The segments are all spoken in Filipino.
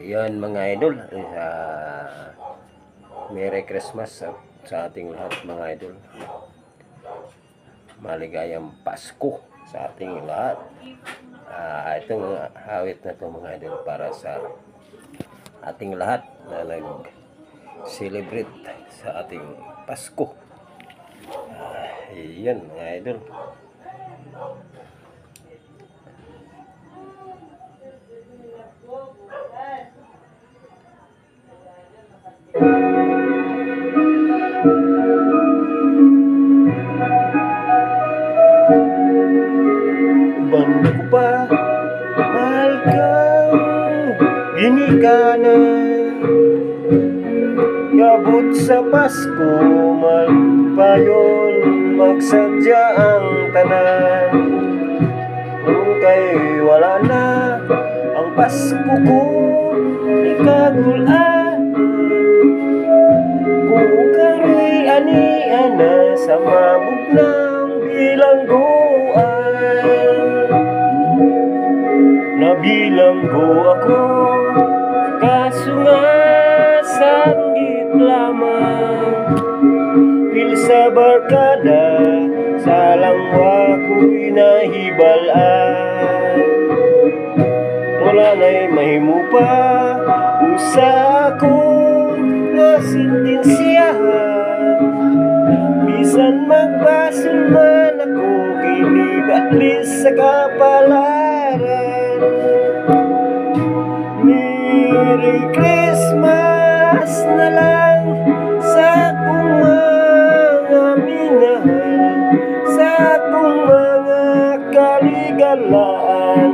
Yan mga idol, Merry Christmas sa ating lahat mga idol. Maligayang Pasko sa ating lahat. Itong awit na to mga idol para sa ating lahat na nag-celebrate sa ating Pasko. Yan mga idol. Banda ko pa, mahal kang ginikanan. Kabot sa Pasko, magpayon, magsadya ang tanan. Kung kay wala na ang Pasko ko, ikagulan. Kung kay anian na sa mabuglang bilangguan. Nabilanggo ako, kaso nga sanggit lamang. Pil sa barkada, sa langwa ko'y nahibalaan. Wala na'y mahimo pa, usa ko na sintensyahan. Bisan magbasol man ako, kinibatlis sa kapalaran. Merry Christmas na lang sa akong mga minahal, sa akong mga kaligalaan.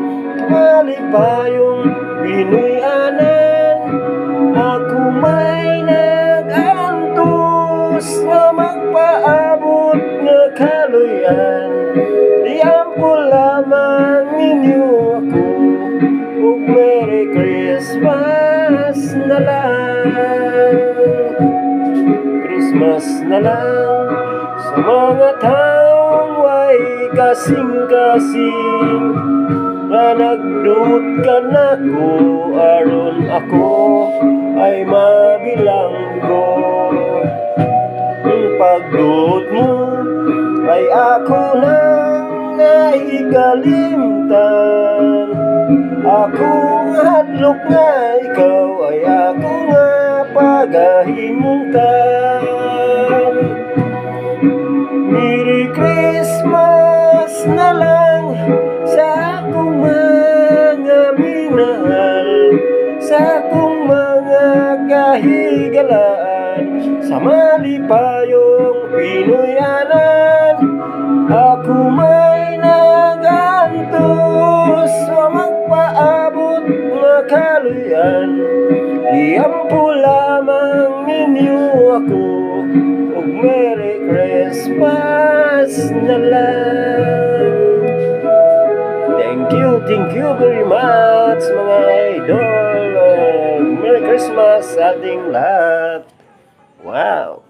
Malipayong Pinoy-anan, ako may nag-antos na magpaabot na kaluyan. Iyampo lamang ninyo ako, ug Merry Christmas na lang. Christmas na lang sa mga taong way kasing-kasing, nga nagduot ka na ko aron ako ay mabilanggo. Ang pagduot mo ay ako nang naikalimtan. Ako nga hadlok nga ikaw ay ako nga pagahimutan. Merry Christmas na lang sa akong mga minahal, sa akong mga kahigalaan, sa malipayong Pinoy-anan. Ako may nagantos sa magpaabot nga kaluyan. Iyampo lamang ninyo ako, ug Merry Christmas na lang. Thank you very much mga idol. Merry Christmas sa ating lahat. Wow!